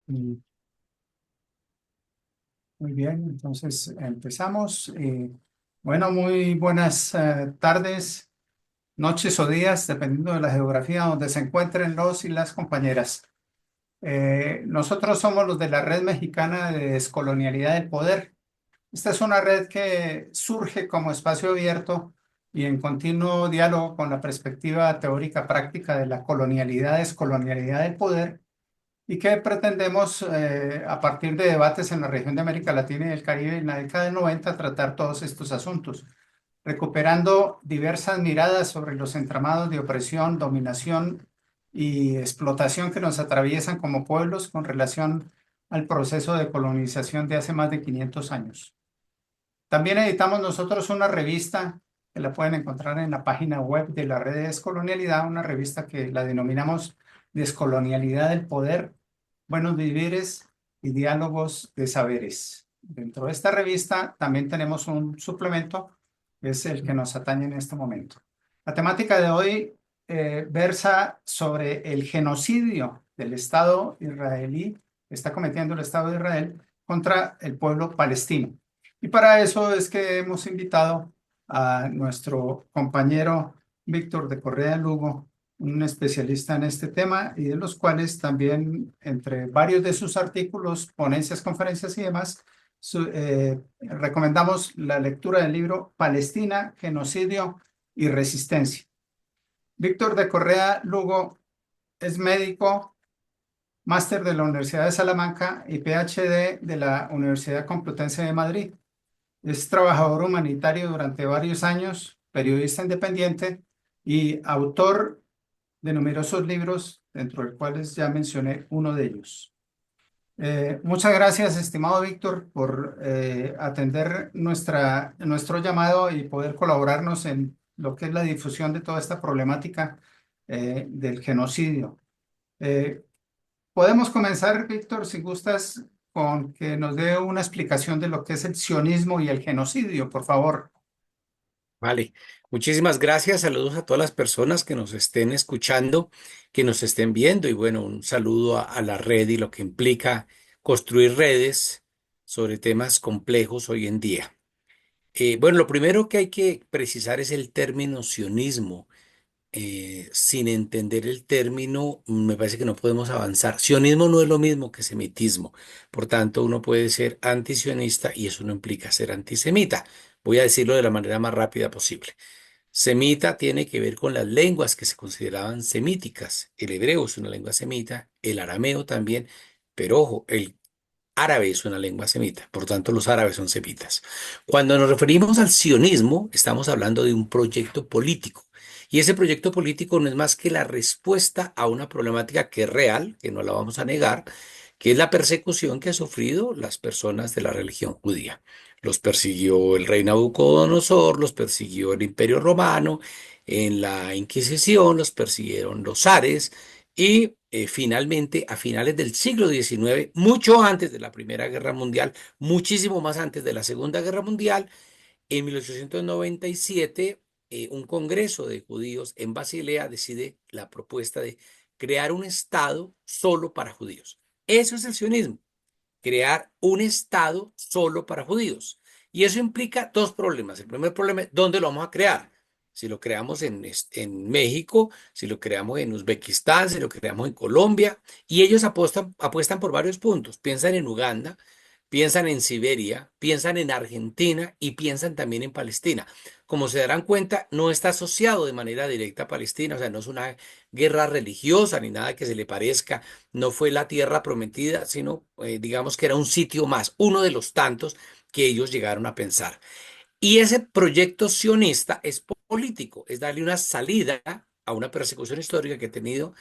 Mm, Muy bien, entonces empezamos. Bueno, muy buenas tardes, noches o días, dependiendo de la geografía donde se encuentren los y las compañeras. Nosotros somos los de la Red Mexicana de Descolonialidad del Poder. Esta es una red que surge como espacio abierto y en continuo diálogo con la perspectiva teórica práctica de la colonialidad, descolonialidad del poder y que pretendemos, a partir de debates en la región de América Latina y el Caribe en la década del 90, tratar todos estos asuntos, recuperando diversas miradas sobre los entramados de opresión, dominación y explotación que nos atraviesan como pueblos con relación al proceso de colonización de hace más de 500 años. También editamos nosotros una revista que la pueden encontrar en la página web de la Red de Descolonialidad, una revista que la denominamos Descolonialidad del Poder, Buenos Vivires y Diálogos de Saberes. Dentro de esta revista también tenemos un suplemento, que es el que nos atañe en este momento. La temática de hoy versa sobre el genocidio del Estado israelí que está cometiendo el Estado de Israel contra el pueblo palestino. Y para eso es que hemos invitado a nuestro compañero Víctor de Correa Lugo, un especialista en este tema y de los cuales también, entre varios de sus artículos, ponencias, conferencias y demás, recomendamos la lectura del libro Palestina, Genocidio y Resistencia. Víctor de Correa Lugo es médico, máster de la Universidad de Salamanca y PhD de la Universidad Complutense de Madrid. Es trabajador humanitario durante varios años, periodista independiente y autor de numerosos libros, dentro de los cuales ya mencioné uno de ellos. Muchas gracias, estimado Víctor, por atender nuestro llamado y poder colaborarnos en lo que es la difusión de toda esta problemática del genocidio. Eh, Podemos comenzar, Víctor, si gustas, con que nos dé una explicación de lo que es el sionismo y el genocidio, por favor. Vale, muchísimas gracias. Saludos a todas las personas que nos estén escuchando, que nos estén viendo y bueno, un saludo a la red y lo que implica construir redes sobre temas complejos hoy en día. Bueno, lo primero que hay que precisar es el término sionismo. Sin entender el término, me parece que no podemos avanzar. Sionismo no es lo mismo que semitismo. Por tanto, uno puede ser antisionista y eso no implica ser antisemita. Voy a decirlo de la manera más rápida posible. Semita tiene que ver con las lenguas que se consideraban semíticas. El hebreo es una lengua semita, el arameo también, pero ojo, el árabe es una lengua semita, por tanto los árabes son semitas. Cuando nos referimos al sionismo, estamos hablando de un proyecto político. Y ese proyecto político no es más que la respuesta a una problemática que es real, que no la vamos a negar, que es la persecución que han sufrido las personas de la religión judía. Los persiguió el rey Nabucodonosor, los persiguió el Imperio Romano, en la Inquisición los persiguieron los zares y finalmente a finales del siglo XIX, mucho antes de la Primera Guerra Mundial, muchísimo más antes de la Segunda Guerra Mundial, en 1897, un congreso de judíos en Basilea decide la propuesta de crear un Estado solo para judíos. Eso es el sionismo, crear un Estado solo para judíos. Y eso implica dos problemas. El primer problema es dónde lo vamos a crear. Si lo creamos en México, si lo creamos en Uzbekistán, si lo creamos en Colombia. Y ellos apuestan por varios puntos. Piensan en Uganda, piensan en Siberia, piensan en Argentina y piensan también en Palestina. Como se darán cuenta, no está asociado de manera directa a Palestina, o sea, no es una guerra religiosa ni nada que se le parezca, no fue la tierra prometida, sino digamos que era un sitio más, uno de los tantos que ellos llegaron a pensar. Y ese proyecto sionista es político, es darle una salida a una persecución histórica que ha tenido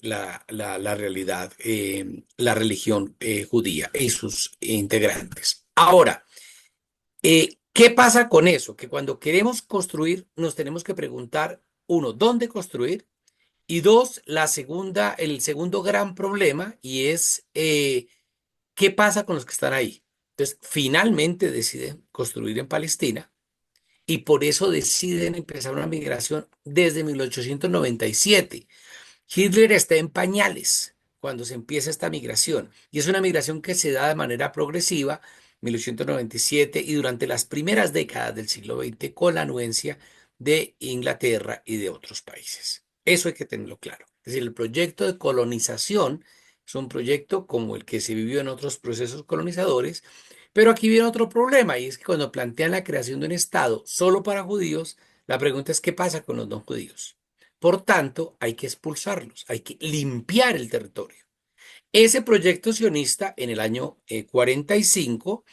la realidad, la religión judía y sus integrantes. Ahora, ¿qué pasa con eso? Que cuando queremos construir, nos tenemos que preguntar, uno, ¿dónde construir? Y dos, el segundo gran problema, y es ¿qué pasa con los que están ahí? Entonces, finalmente deciden construir en Palestina y por eso deciden empezar una migración desde 1897. Hitler está en pañales cuando se empieza esta migración. Y es una migración que se da de manera progresiva, 1897, y durante las primeras décadas del siglo XX, con la anuencia de Inglaterra y de otros países. Eso hay que tenerlo claro. Es decir, el proyecto de colonización es un proyecto como el que se vivió en otros procesos colonizadores, pero aquí viene otro problema, y es que cuando plantean la creación de un Estado solo para judíos, la pregunta es ¿qué pasa con los no judíos? Por tanto, hay que expulsarlos, hay que limpiar el territorio. Ese proyecto sionista en el año 45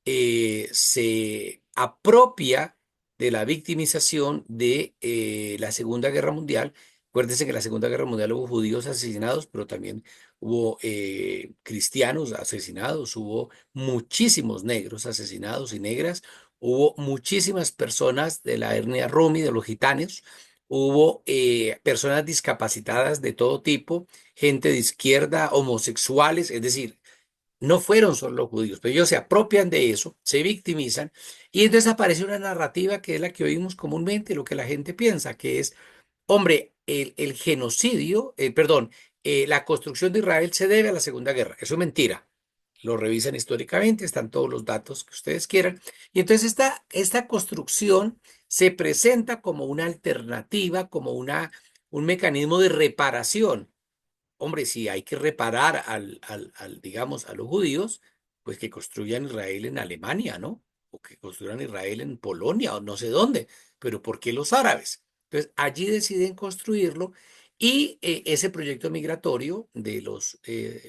se apropia de la victimización de la Segunda Guerra Mundial. Acuérdense que en la Segunda Guerra Mundial hubo judíos asesinados, pero también hubo cristianos asesinados, hubo muchísimos negros asesinados y negras, hubo muchísimas personas de la etnia romi, de los gitanos, hubo personas discapacitadas de todo tipo, gente de izquierda, homosexuales, es decir, no fueron solo los judíos, pero ellos se apropian de eso, se victimizan y entonces aparece una narrativa que es la que oímos comúnmente, lo que la gente piensa, que es, hombre, el genocidio, perdón, la construcción de Israel se debe a la Segunda Guerra. Eso es mentira. Lo revisan históricamente, están todos los datos que ustedes quieran. Y entonces esta construcción se presenta como una alternativa, como un mecanismo de reparación. Hombre, si hay que reparar digamos, a los judíos, pues que construyan Israel en Alemania, ¿no? O que construyan Israel en Polonia o no sé dónde. Pero ¿por qué los árabes? Entonces, allí deciden construirlo y ese proyecto migratorio de los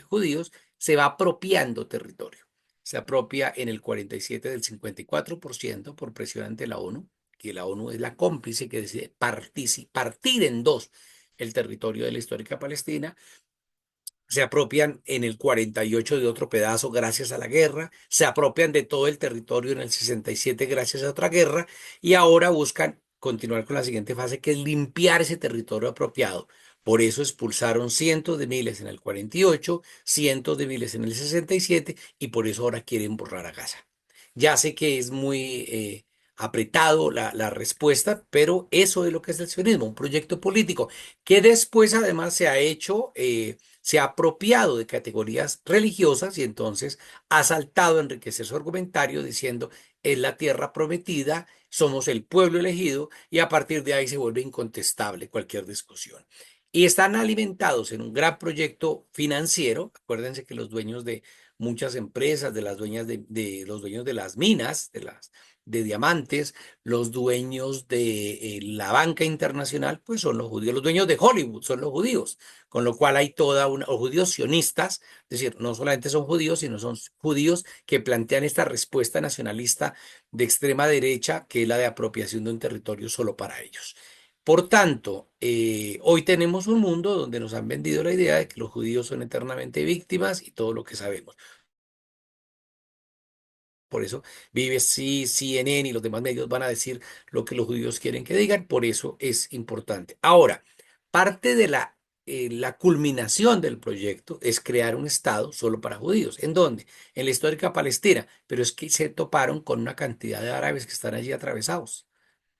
judíos se va apropiando territorio. Se apropia en el 47 del 54% por presión ante la ONU, que la ONU es la cómplice que decide partir en dos el territorio de la histórica Palestina, se apropian en el 48 de otro pedazo gracias a la guerra, se apropian de todo el territorio en el 67 gracias a otra guerra y ahora buscan continuar con la siguiente fase que es limpiar ese territorio apropiado. Por eso expulsaron cientos de miles en el 48, cientos de miles en el 67 y por eso ahora quieren borrar a Gaza. Ya sé que es muy apretado la respuesta, pero eso es lo que es el sionismo, un proyecto político que después además se ha hecho se ha apropiado de categorías religiosas y entonces ha saltado a enriquecer su argumentario diciendo es la tierra prometida, somos el pueblo elegido y a partir de ahí se vuelve incontestable cualquier discusión. Y están alimentados en un gran proyecto financiero. Acuérdense que los dueños de muchas empresas, de las dueñas de los dueños de las minas, de diamantes, los dueños de la banca internacional, pues son los judíos, los dueños de Hollywood son los judíos, con lo cual hay toda una, o judíos sionistas, es decir, no solamente son judíos, sino son judíos que plantean esta respuesta nacionalista de extrema derecha, que es la de apropiación de un territorio solo para ellos. Por tanto, hoy tenemos un mundo donde nos han vendido la idea de que los judíos son eternamente víctimas y todo lo que sabemos. Por eso BBC, CNN y los demás medios van a decir lo que los judíos quieren que digan, por eso es importante. Ahora, parte de la culminación del proyecto es crear un Estado solo para judíos. ¿En dónde? En la histórica Palestina, pero es que se toparon con una cantidad de árabes que están allí atravesados.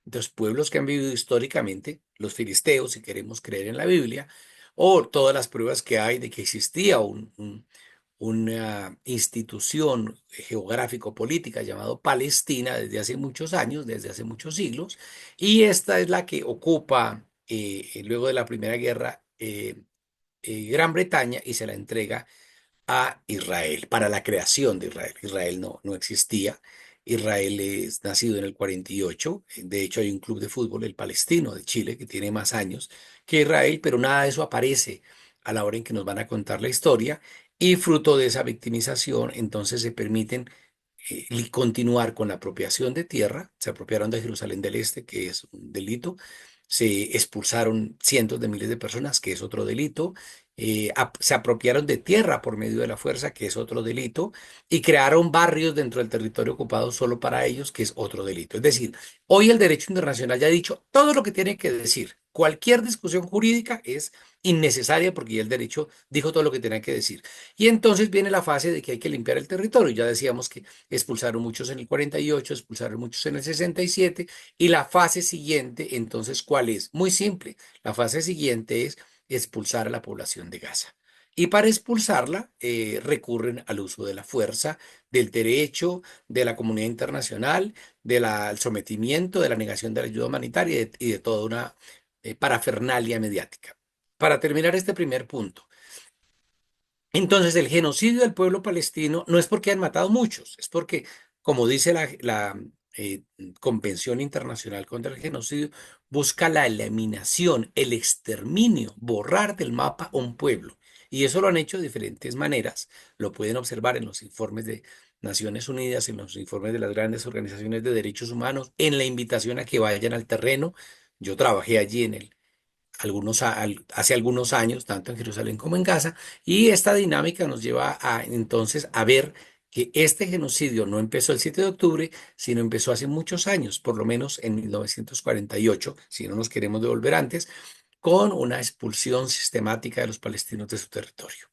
Entonces, pueblos que han vivido históricamente, los filisteos, si queremos creer en la Biblia, o todas las pruebas que hay de que existía una institución geográfico-política llamado Palestina desde hace muchos años, desde hace muchos siglos, y esta es la que ocupa luego de la Primera Guerra Gran Bretaña y se la entrega a Israel, para la creación de Israel. Israel no existía. Israel es nacido en el 48. De hecho, hay un club de fútbol, el Palestino de Chile, que tiene más años que Israel, pero nada de eso aparece a la hora en que nos van a contar la historia. Y fruto de esa victimización, entonces se permiten continuar con la apropiación de tierra. Se apropiaron de Jerusalén del Este, que es un delito. Se expulsaron cientos de miles de personas, que es otro delito. Se apropiaron de tierra por medio de la fuerza, que es otro delito, y crearon barrios dentro del territorio ocupado solo para ellos, que es otro delito. Es decir, hoy el derecho internacional ya ha dicho todo lo que tiene que decir. Cualquier discusión jurídica es innecesaria porque ya el derecho dijo todo lo que tenía que decir. Y entonces viene la fase de que hay que limpiar el territorio. Ya decíamos que expulsaron muchos en el 48, expulsaron muchos en el 67, y la fase siguiente, entonces, ¿cuál es? Muy simple. La fase siguiente es expulsar a la población de Gaza. Y para expulsarla recurren al uso de la fuerza, del derecho, de la comunidad internacional, del sometimiento, de la negación de la ayuda humanitaria y de toda una parafernalia mediática. Para terminar este primer punto, entonces el genocidio del pueblo palestino no es porque han matado muchos, es porque, como dice la Convención Internacional contra el Genocidio, busca la eliminación, el exterminio, borrar del mapa un pueblo. Y eso lo han hecho de diferentes maneras. Lo pueden observar en los informes de Naciones Unidas, en los informes de las grandes organizaciones de derechos humanos, en la invitación a que vayan al terreno. Yo trabajé allí hace algunos años, tanto en Jerusalén como en Gaza, y esta dinámica nos lleva a entonces a ver que este genocidio no empezó el 7 de octubre, sino empezó hace muchos años, por lo menos en 1948, si no nos queremos devolver antes, con una expulsión sistemática de los palestinos de su territorio.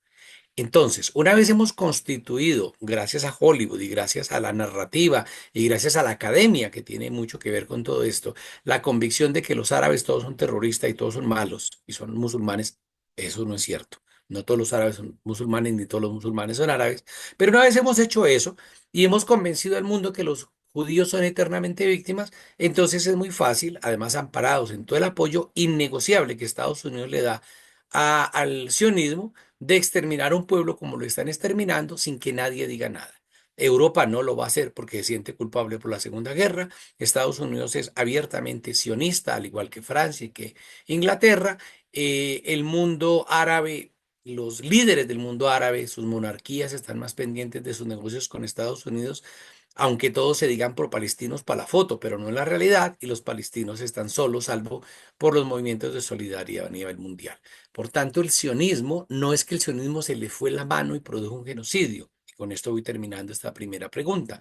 Entonces, una vez hemos constituido, gracias a Hollywood y gracias a la narrativa y gracias a la academia, que tiene mucho que ver con todo esto, la convicción de que los árabes todos son terroristas y todos son malos y son musulmanes, eso no es cierto. No todos los árabes son musulmanes ni todos los musulmanes son árabes. Pero una vez hemos hecho eso y hemos convencido al mundo que los judíos son eternamente víctimas, entonces es muy fácil, además amparados en todo el apoyo innegociable que Estados Unidos le da al sionismo, de exterminar un pueblo como lo están exterminando sin que nadie diga nada. Europa no lo va a hacer porque se siente culpable por la Segunda Guerra. Estados Unidos es abiertamente sionista, al igual que Francia y que Inglaterra. El mundo árabe, los líderes del mundo árabe, sus monarquías están más pendientes de sus negocios con Estados Unidos, aunque todos se digan pro-palestinos para la foto, pero no en la realidad, y los palestinos están solos, salvo por los movimientos de solidaridad a nivel mundial. Por tanto, el sionismo no es que el sionismo se le fue la mano y produjo un genocidio. Y con esto voy terminando esta primera pregunta.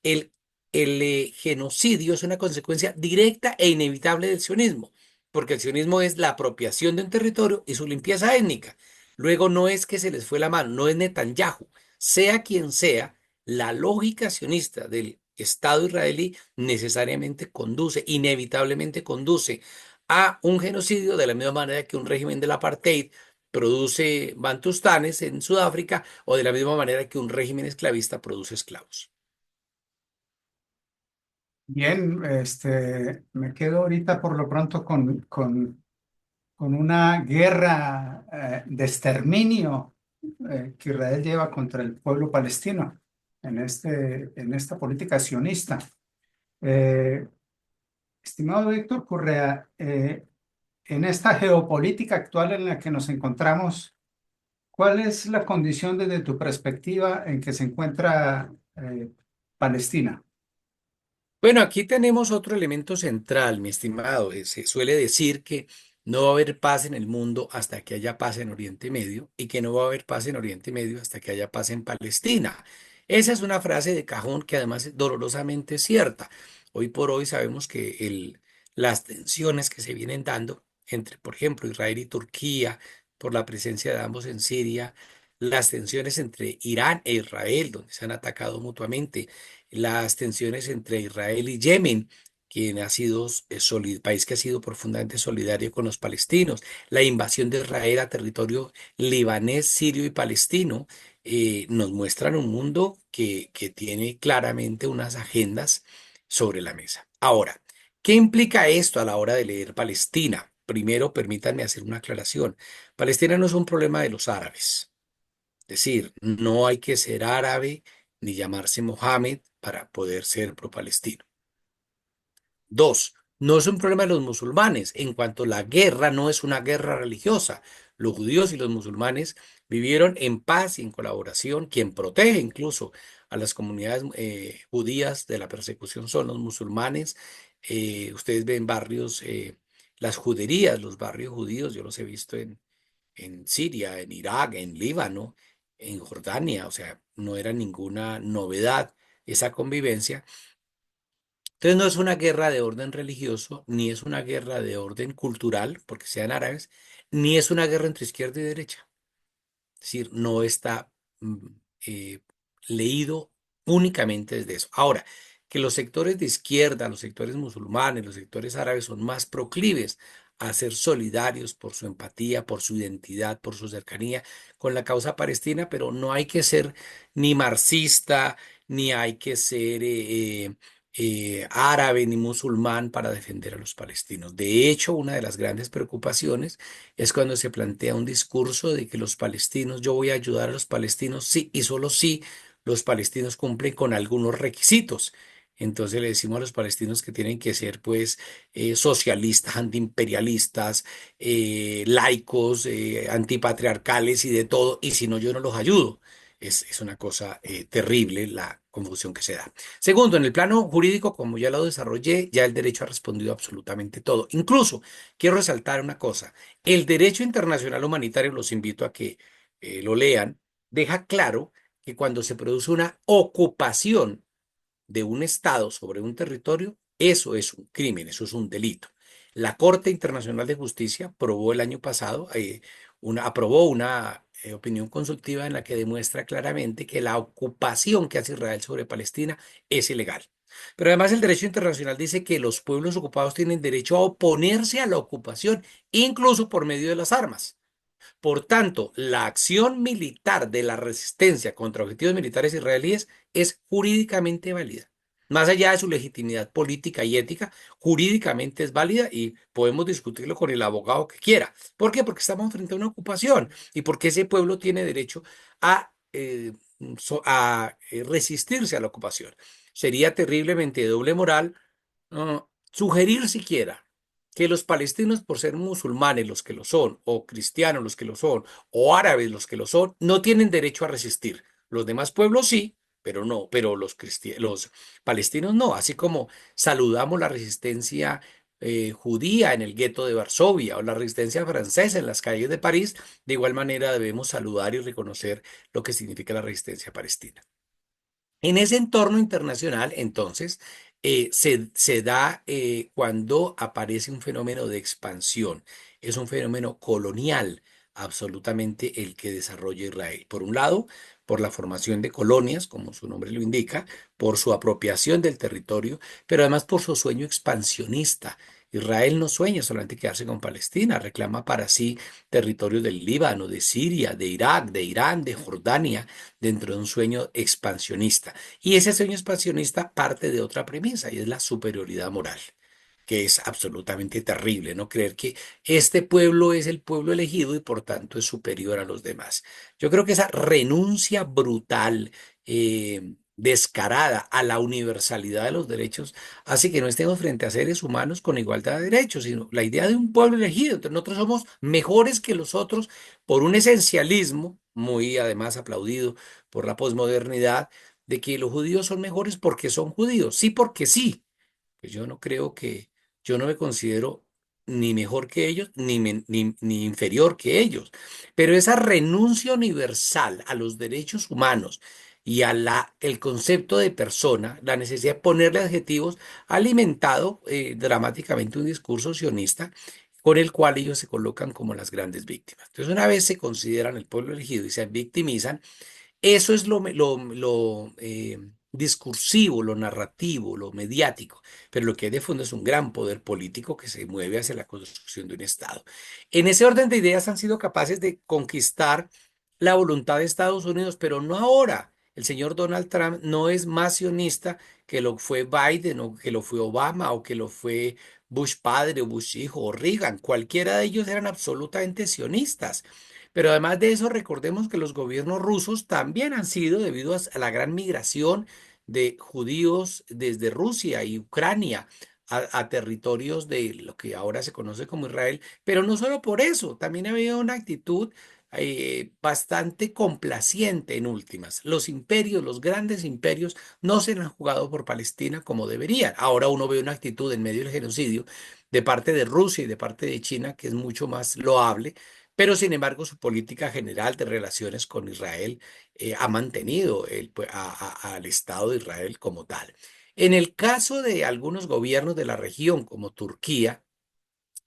El, el genocidio es una consecuencia directa e inevitable del sionismo, porque el sionismo es la apropiación de un territorio y su limpieza étnica. Luego no es que se les fue la mano, no es Netanyahu. Sea quien sea, la lógica sionista del Estado israelí necesariamente conduce, inevitablemente conduce a un genocidio de la misma manera que un régimen del apartheid produce bantustanes en Sudáfrica o de la misma manera que un régimen esclavista produce esclavos. Bien, me quedo ahorita por lo pronto con una guerra de exterminio que Israel lleva contra el pueblo palestino en esta política sionista. Eh, Estimado Víctor Correa, en esta geopolítica actual en la que nos encontramos, ¿cuál es la condición desde tu perspectiva en que se encuentra Palestina? Bueno, aquí tenemos otro elemento central, mi estimado. Se suele decir que no va a haber paz en el mundo hasta que haya paz en Oriente Medio y que no va a haber paz en Oriente Medio hasta que haya paz en Palestina. Esa es una frase de cajón que además es dolorosamente cierta. Hoy por hoy sabemos que las tensiones que se vienen dando entre, por ejemplo, Israel y Turquía, por la presencia de ambos en Siria, las tensiones entre Irán e Israel, donde se han atacado mutuamente, las tensiones entre Israel y Yemen, quien ha sido país que ha sido profundamente solidario con los palestinos, la invasión de Israel a territorio libanés, sirio y palestino, nos muestran un mundo que tiene claramente unas agendas sobre la mesa. Ahora, ¿qué implica esto a la hora de leer Palestina? Primero, permítanme hacer una aclaración. Palestina no es un problema de los árabes. Es decir, no hay que ser árabe ni llamarse Mohammed para poder ser pro-palestino. Dos, no es un problema de los musulmanes, en cuanto la guerra no es una guerra religiosa. Los judíos y los musulmanes vivieron en paz y en colaboración. Quien protege incluso a las comunidades judías de la persecución son los musulmanes. Ustedes ven barrios, las juderías, los barrios judíos, yo los he visto en Siria, en Irak, en Líbano, en Jordania, o sea, no era ninguna novedad esa convivencia. Entonces no es una guerra de orden religioso, ni es una guerra de orden cultural, porque sean árabes, ni es una guerra entre izquierda y derecha. Es decir, no está eh, leído únicamente desde eso. Ahora, que los sectores de izquierda, los sectores musulmanes, los sectores árabes son más proclives a ser solidarios por su empatía, por su identidad, por su cercanía con la causa palestina, pero no hay que ser ni marxista, ni hay que ser árabe ni musulmán para defender a los palestinos. De hecho, una de las grandes preocupaciones es cuando se plantea un discurso de que los palestinos, yo voy a ayudar a los palestinos, sí, y solo si los palestinos cumplen con algunos requisitos. Entonces le decimos a los palestinos que tienen que ser, pues, socialistas, antiimperialistas, laicos, antipatriarcales y de todo, y si no, yo no los ayudo. Es una cosa terrible la confusión que se da. Segundo, en el plano jurídico, como ya lo desarrollé, ya el derecho ha respondido absolutamente todo. Incluso, quiero resaltar una cosa, el derecho internacional humanitario, los invito a que lo lean, deja claro que cuando se produce una ocupación de un Estado sobre un territorio, eso es un crimen, eso es un delito. La Corte Internacional de Justicia aprobó el año pasado, aprobó una opinión consultiva en la que demuestra claramente que la ocupación que hace Israel sobre Palestina es ilegal. Pero además el derecho internacional dice que los pueblos ocupados tienen derecho a oponerse a la ocupación, incluso por medio de las armas. Por tanto, la acción militar de la resistencia contra objetivos militares israelíes es jurídicamente válida. Más allá de su legitimidad política y ética, jurídicamente es válida y podemos discutirlo con el abogado que quiera. ¿Por qué? Porque estamos frente a una ocupación y porque ese pueblo tiene derecho a, resistirse a la ocupación. Sería terriblemente de doble moral sugerir siquiera que los palestinos, por ser musulmanes los que lo son, o cristianos los que lo son, o árabes los que lo son, no tienen derecho a resistir. Los demás pueblos sí, pero no, pero los palestinos no. Así como saludamos la resistencia judía en el gueto de Varsovia o la resistencia francesa en las calles de París, de igual manera debemos saludar y reconocer lo que significa la resistencia palestina. En ese entorno internacional, entonces, se da cuando aparece un fenómeno de expansión. Es un fenómeno colonial, absolutamente el que desarrolla Israel. Por un lado, por la formación de colonias, como su nombre lo indica, por su apropiación del territorio, pero además por su sueño expansionista. Israel no sueña solamente quedarse con Palestina, reclama para sí territorios del Líbano, de Siria, de Irak, de Irán, de Jordania, dentro de un sueño expansionista. Y ese sueño expansionista parte de otra premisa y es la superioridad moral, que es absolutamente terrible, ¿no? Creer que este pueblo es el pueblo elegido y por tanto es superior a los demás. Yo creo que esa renuncia brutal, descarada a la universalidad de los derechos hace que no estemos frente a seres humanos con igualdad de derechos, sino la idea de un pueblo elegido. Entonces nosotros somos mejores que los otros por un esencialismo, muy además aplaudido por la posmodernidad, de que los judíos son mejores porque son judíos, sí porque sí. Pues yo no creo que, yo no me considero ni mejor que ellos, ni inferior que ellos. Pero esa renuncia universal a los derechos humanos y a el concepto de persona, la necesidad de ponerle adjetivos, ha alimentado dramáticamente un discurso sionista con el cual ellos se colocan como las grandes víctimas. Entonces, una vez se consideran el pueblo elegido y se victimizan, eso es lo discursivo, lo narrativo, lo mediático, pero lo que hay de fondo es un gran poder político que se mueve hacia la construcción de un Estado. En ese orden de ideas han sido capaces de conquistar la voluntad de Estados Unidos, pero no ahora. El señor Donald Trump no es más sionista que lo fue Biden o que lo fue Obama o que lo fue Bush padre o Bush hijo o Reagan. Cualquiera de ellos eran absolutamente sionistas. Pero además de eso, recordemos que los gobiernos rusos también han sido, debido a la gran migración de judíos desde Rusia y Ucrania a territorios de lo que ahora se conoce como Israel, pero no solo por eso, también había una actitud bastante complaciente en últimas. Los imperios, los grandes imperios, no se han jugado por Palestina como deberían. Ahora uno ve una actitud en medio del genocidio de parte de Rusia y de parte de China que es mucho más loable, pero sin embargo su política general de relaciones con Israel ha mantenido al Estado de Israel como tal. En el caso de algunos gobiernos de la región, como Turquía,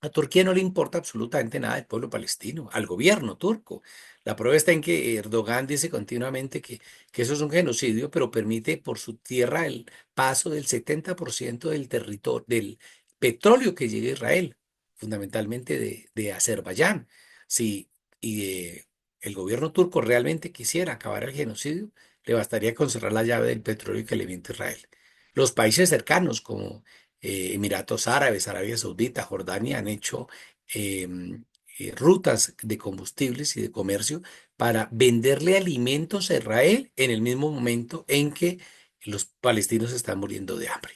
a Turquía no le importa absolutamente nada del pueblo palestino, al gobierno turco. La prueba está en que Erdogan dice continuamente que eso es un genocidio, pero permite por su tierra el paso del 70% del territorio, del petróleo que llega a Israel. fundamentalmente de Azerbaiyán. Si el gobierno turco realmente quisiera acabar el genocidio, le bastaría con cerrar la llave del petróleo que le viene Israel. Los países cercanos como Emiratos Árabes, Arabia Saudita, Jordania han hecho rutas de combustibles y de comercio para venderle alimentos a Israel en el mismo momento en que los palestinos están muriendo de hambre.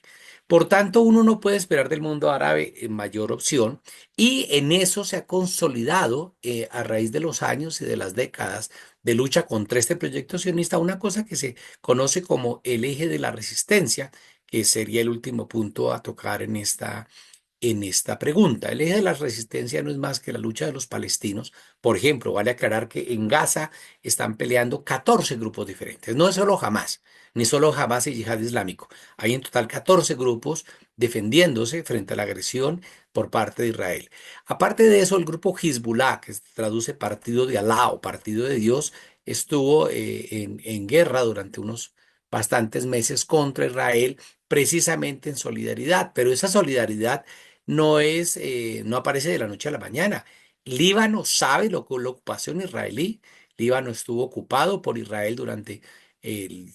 Por tanto, uno no puede esperar del mundo árabe mayor opción y en eso se ha consolidado a raíz de los años y de las décadas de lucha contra este proyecto sionista una cosa que se conoce como el eje de la resistencia, que sería el último punto a tocar en esta pregunta. El eje de la resistencia no es más que la lucha de los palestinos. Por ejemplo, vale aclarar que en Gaza están peleando 14 grupos diferentes. No es solo Hamas, ni solo Hamas y Yihad Islámico. Hay en total 14 grupos defendiéndose frente a la agresión por parte de Israel. Aparte de eso, el grupo Hezbollah, que se traduce Partido de Alá o Partido de Dios, estuvo en guerra durante unos bastantes meses contra Israel, precisamente en solidaridad. Pero esa solidaridad no aparece de la noche a la mañana. Líbano sabe lo que es la ocupación israelí. Líbano estuvo ocupado por Israel durante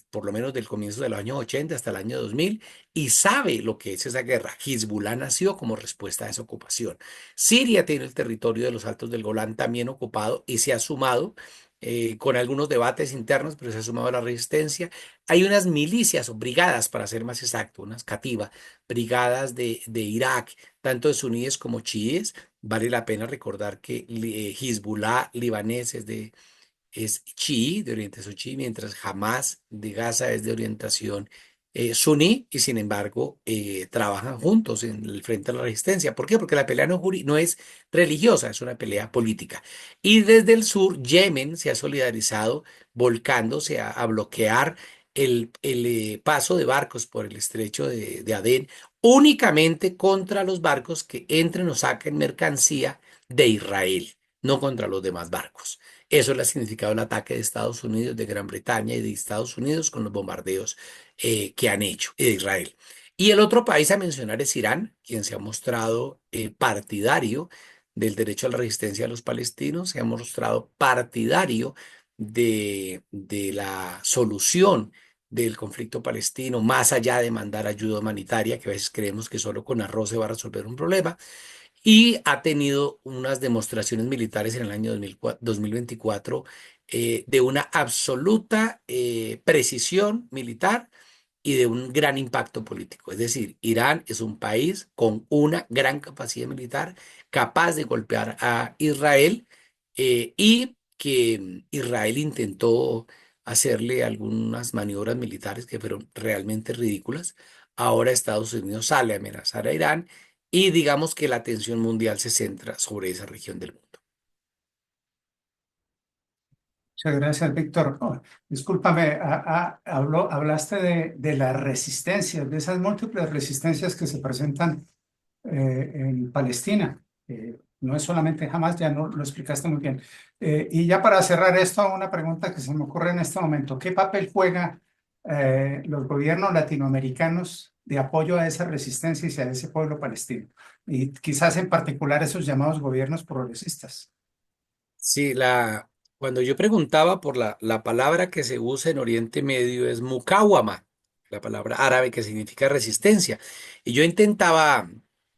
por lo menos del comienzo de los años 80 hasta el año 2000 y sabe lo que es esa guerra. Hezbollah nació como respuesta a esa ocupación. Siria tiene el territorio de los Altos del Golán también ocupado y se ha sumado con algunos debates internos, pero se ha sumado a la resistencia. Hay unas milicias o brigadas, para ser más exacto, unas Kativa, brigadas de Irak, tanto de suníes como chiíes. Vale la pena recordar que Hezbollah libanés es chií, de orientación chií, mientras Hamas de Gaza es de orientación suní y sin embargo trabajan juntos en el frente a la resistencia. ¿Por qué? Porque la pelea no es religiosa, es una pelea política. Y desde el sur, Yemen se ha solidarizado volcándose a bloquear el paso de barcos por el estrecho de Adén únicamente contra los barcos que entren o saquen mercancía de Israel, no contra los demás barcos. Eso le ha significado el ataque de Estados Unidos, de Gran Bretaña y de Estados Unidos con los bombardeos que han hecho, y de Israel. Y el otro país a mencionar es Irán, quien se ha mostrado partidario del derecho a la resistencia de los palestinos, se ha mostrado partidario de la solución del conflicto palestino, más allá de mandar ayuda humanitaria, que a veces creemos que solo con arroz se va a resolver un problema, y ha tenido unas demostraciones militares en el año 2024 de una absoluta precisión militar y de un gran impacto político. Es decir, Irán es un país con una gran capacidad militar, capaz de golpear a Israel y que Israel intentó hacerle algunas maniobras militares que fueron realmente ridículas. Ahora Estados Unidos sale a amenazar a Irán y digamos que la atención mundial se centra sobre esa región del mundo. Muchas gracias, Víctor. Oh, discúlpame, hablaste de las resistencias, de esas múltiples resistencias que se presentan en Palestina. No es solamente Hamas, ya no lo explicaste muy bien. Y ya para cerrar esto, una pregunta que se me ocurre en este momento. ¿Qué papel juegan los gobiernos latinoamericanos de apoyo a esa resistencia y a ese pueblo palestino? Y quizás en particular esos llamados gobiernos progresistas. Sí, cuando yo preguntaba por la palabra que se usa en Oriente Medio es mukawama, la palabra árabe que significa resistencia. Y yo intentaba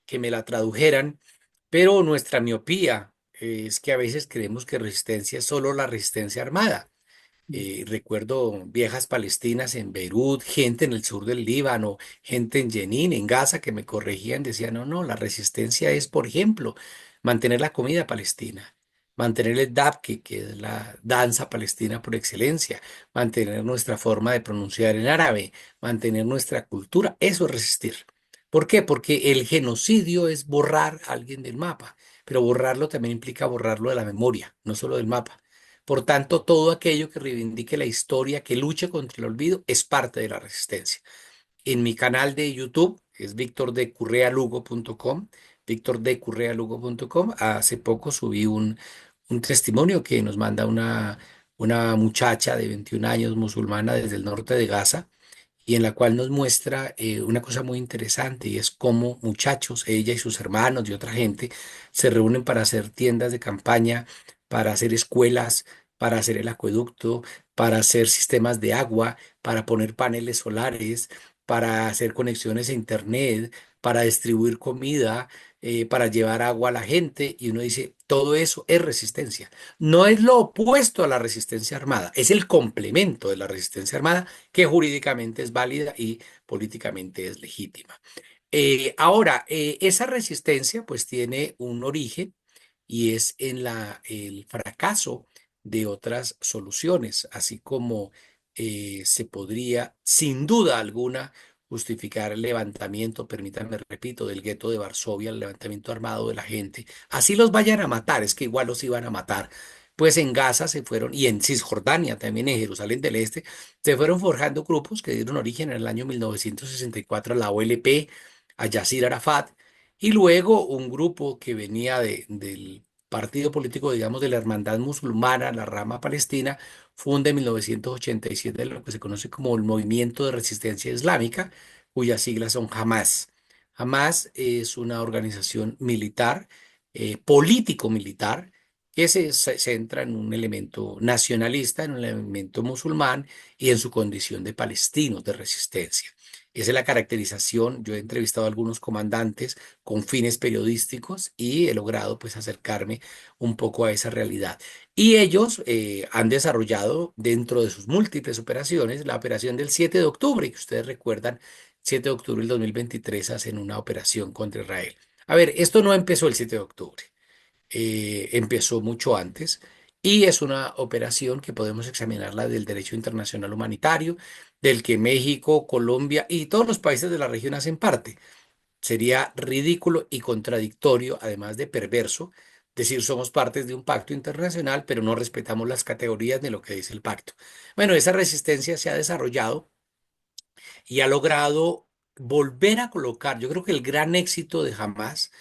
que me la tradujeran, pero nuestra miopía es que a veces creemos que resistencia es solo la resistencia armada. Recuerdo viejas palestinas en Beirut, gente en el sur del Líbano, gente en Jenin, en Gaza, que me corregían, decían, no, no, la resistencia es, por ejemplo, mantener la comida palestina, mantener el dabke, que es la danza palestina por excelencia, mantener nuestra forma de pronunciar en árabe, mantener nuestra cultura, eso es resistir. ¿Por qué? Porque el genocidio es borrar a alguien del mapa, pero borrarlo también implica borrarlo de la memoria, no solo del mapa. Por tanto, todo aquello que reivindique la historia, que luche contra el olvido, es parte de la resistencia. En mi canal de YouTube, es victordecurrealugo.com, victordecurrealugo.com, hace poco subí un testimonio que nos manda una muchacha de 21 años musulmana desde el norte de Gaza y en la cual nos muestra una cosa muy interesante y es cómo muchachos, ella y sus hermanos y otra gente, se reúnen para hacer tiendas de campaña, para hacer escuelas, para hacer el acueducto, para hacer sistemas de agua, para poner paneles solares, para hacer conexiones a internet, para distribuir comida, para llevar agua a la gente. Y uno dice, todo eso es resistencia. No es lo opuesto a la resistencia armada, es el complemento de la resistencia armada que jurídicamente es válida y políticamente es legítima. Esa resistencia pues tiene un origen y es en el fracaso de otras soluciones, así como se podría, sin duda alguna, justificar el levantamiento, permítanme repito, del gueto de Varsovia, el levantamiento armado de la gente. Así los vayan a matar, es que igual los iban a matar. Pues en Gaza se fueron, y en Cisjordania, también en Jerusalén del Este, se fueron forjando grupos que dieron origen en el año 1964 a la OLP, a Yasir Arafat, y luego un grupo que venía del partido político, digamos, de la Hermandad Musulmana, la rama palestina, funda en 1987 lo que se conoce como el Movimiento de Resistencia Islámica, cuyas siglas son Hamas. Hamas es una organización militar, político-militar, que se centra en un elemento nacionalista, en un elemento musulmán y en su condición de palestinos de resistencia. Esa es la caracterización. Yo he entrevistado a algunos comandantes con fines periodísticos y he logrado pues acercarme un poco a esa realidad. Y ellos han desarrollado dentro de sus múltiples operaciones la operación del 7 de octubre, que ustedes recuerdan, 7 de octubre del 2023 hacen una operación contra Israel. A ver, esto no empezó el 7 de octubre, empezó mucho antes y es una operación que podemos examinarla del derecho internacional humanitario, del que México, Colombia y todos los países de la región hacen parte. Sería ridículo y contradictorio, además de perverso, decir somos partes de un pacto internacional, pero no respetamos las categorías de lo que dice el pacto. Bueno, esa resistencia se ha desarrollado y ha logrado volver a colocar, yo creo que el gran éxito de Hamas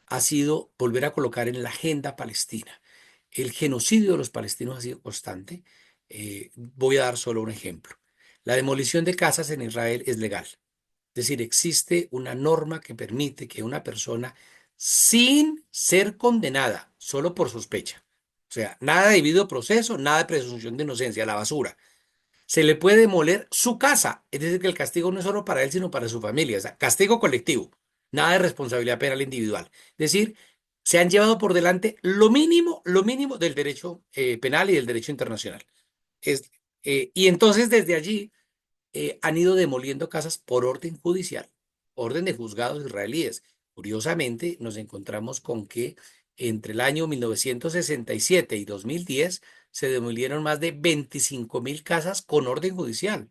ha sido volver a colocar en la agenda palestina. El genocidio de los palestinos ha sido constante. Voy a dar solo un ejemplo. La demolición de casas en Israel es legal. Es decir, existe una norma que permite que una persona, sin ser condenada, solo por sospecha, o sea, nada de debido proceso, nada de presunción de inocencia, la basura, se le puede demoler su casa. Es decir, que el castigo no es solo para él, sino para su familia. O sea, castigo colectivo, nada de responsabilidad penal individual. Es decir, se han llevado por delante lo mínimo del derecho penal y del derecho internacional. Es, y entonces desde allí han ido demoliendo casas por orden judicial, orden de juzgados israelíes. Curiosamente, nos encontramos con que entre el año 1967 y 2010 se demolieron más de 25.000 casas con orden judicial.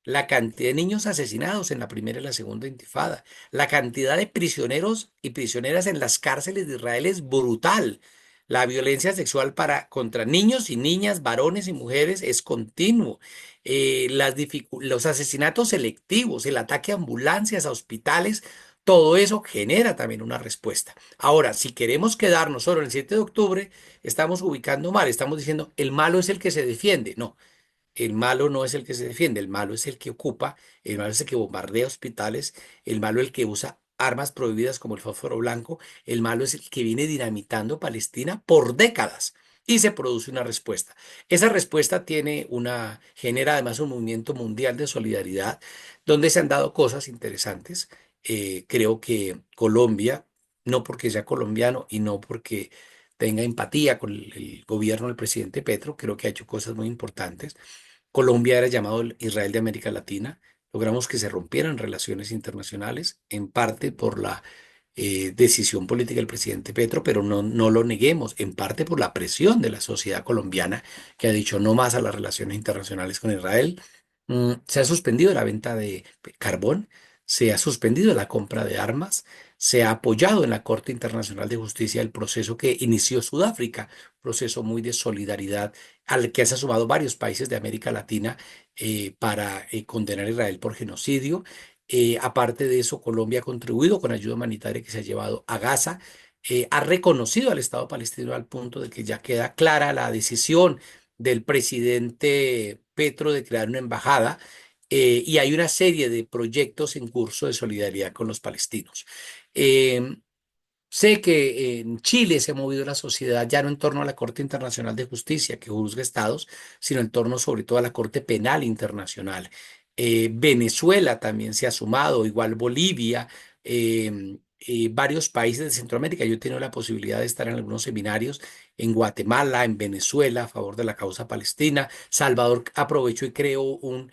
La cantidad de niños asesinados en la primera y la segunda intifada, la cantidad de prisioneros y prisioneras en las cárceles de Israel es brutal. La violencia sexual contra niños y niñas, varones y mujeres es continuo. Los asesinatos selectivos, el ataque a ambulancias, a hospitales, todo eso genera también una respuesta. Ahora, si queremos quedarnos solo en el 7 de octubre, estamos ubicando mal, estamos diciendo el malo es el que se defiende. No. El malo no es el que se defiende, el malo es el que ocupa, el malo es el que bombardea hospitales, el malo es el que usa armas prohibidas como el fósforo blanco, el malo es el que viene dinamitando Palestina por décadas y se produce una respuesta. Esa respuesta genera además un movimiento mundial de solidaridad donde se han dado cosas interesantes. Creo que Colombia, no porque sea colombiano y no porque tenga empatía con el gobierno del presidente Petro, creo que ha hecho cosas muy importantes. Colombia era llamado el Israel de América Latina. Logramos que se rompieran relaciones internacionales, en parte por la decisión política del presidente Petro, pero no lo neguemos, en parte por la presión de la sociedad colombiana que ha dicho no más a las relaciones internacionales con Israel. Se ha suspendido la venta de carbón, se ha suspendido la compra de armas, se ha apoyado en la Corte Internacional de Justicia el proceso que inició Sudáfrica, proceso muy de solidaridad al que se han sumado varios países de América Latina para condenar a Israel por genocidio. Aparte de eso, Colombia ha contribuido con ayuda humanitaria que se ha llevado a Gaza, ha reconocido al Estado palestino al punto de que ya queda clara la decisión del presidente Petro de crear una embajada y hay una serie de proyectos en curso de solidaridad con los palestinos. Eh, Sé que en Chile se ha movido la sociedad ya no en torno a la Corte Internacional de Justicia que juzga estados, sino en torno sobre todo a la Corte Penal Internacional. Venezuela también se ha sumado, igual Bolivia, varios países de Centroamérica. Yo he tenido la posibilidad de estar en algunos seminarios en Guatemala, en Venezuela, a favor de la causa palestina. Salvador aprovechó y creó un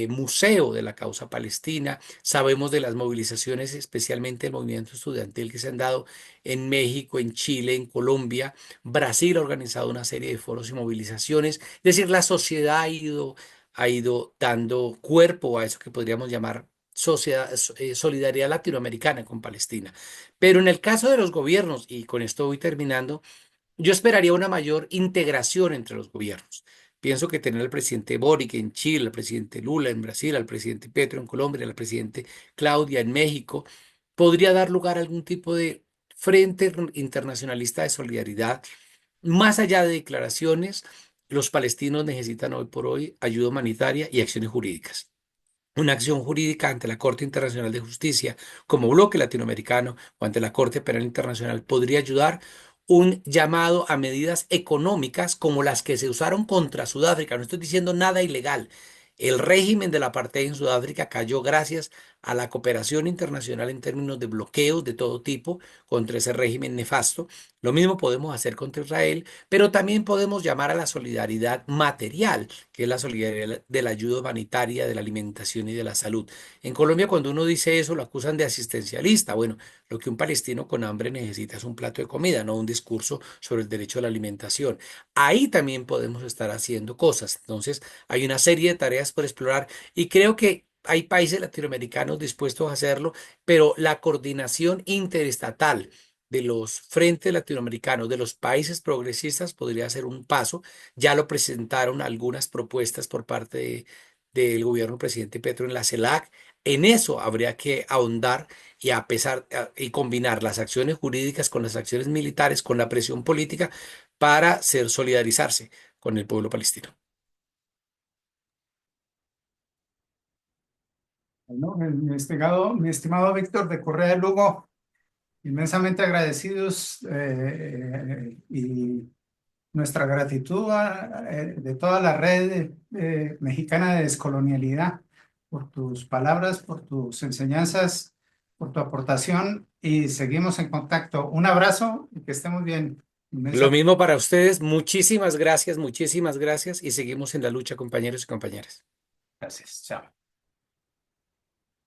museo de la causa palestina. Sabemos de las movilizaciones, especialmente el movimiento estudiantil que se han dado en México, en Chile, en Colombia. Brasil ha organizado una serie de foros y movilizaciones. Es decir, la sociedad ha ido dando cuerpo a eso que podríamos llamar sociedad, solidaridad latinoamericana con Palestina. Pero en el caso de los gobiernos, y con esto voy terminando, yo esperaría una mayor integración entre los gobiernos. Pienso que tener al presidente Boric en Chile, al presidente Lula en Brasil, al presidente Petro en Colombia, al presidente Claudia en México, podría dar lugar a algún tipo de frente internacionalista de solidaridad. Más allá de declaraciones, los palestinos necesitan hoy por hoy ayuda humanitaria y acciones jurídicas. Una acción jurídica ante la Corte Internacional de Justicia como bloque latinoamericano o ante la Corte Penal Internacional podría ayudar. Un llamado a medidas económicas como las que se usaron contra Sudáfrica. No estoy diciendo nada ilegal. El régimen del apartheid en Sudáfrica cayó gracias a la cooperación internacional en términos de bloqueos de todo tipo contra ese régimen nefasto. Lo mismo podemos hacer contra Israel, pero también podemos llamar a la solidaridad material, que es la solidaridad de la ayuda humanitaria, de la alimentación y de la salud. En Colombia, cuando uno dice eso, lo acusan de asistencialista. Bueno, lo que un palestino con hambre necesita es un plato de comida, no un discurso sobre el derecho a la alimentación. Ahí también podemos estar haciendo cosas. Entonces, hay una serie de tareas por explorar y creo que hay países latinoamericanos dispuestos a hacerlo, pero la coordinación interestatal de los frentes latinoamericanos, de los países progresistas, podría ser un paso. Ya lo presentaron algunas propuestas por parte del gobierno del presidente Petro en la CELAC. En eso habría que ahondar y y combinar las acciones jurídicas con las acciones militares, con la presión política para solidarizarse con el pueblo palestino. Bueno, mi estimado Víctor de Correa de Lugo, inmensamente agradecidos y nuestra gratitud de toda la red mexicana de descolonialidad por tus palabras, por tus enseñanzas, por tu aportación y seguimos en contacto. Un abrazo y que estemos bien. Lo Inmensa mismo para ustedes. Muchísimas gracias y seguimos en la lucha, compañeros y compañeras. gracias. Chao.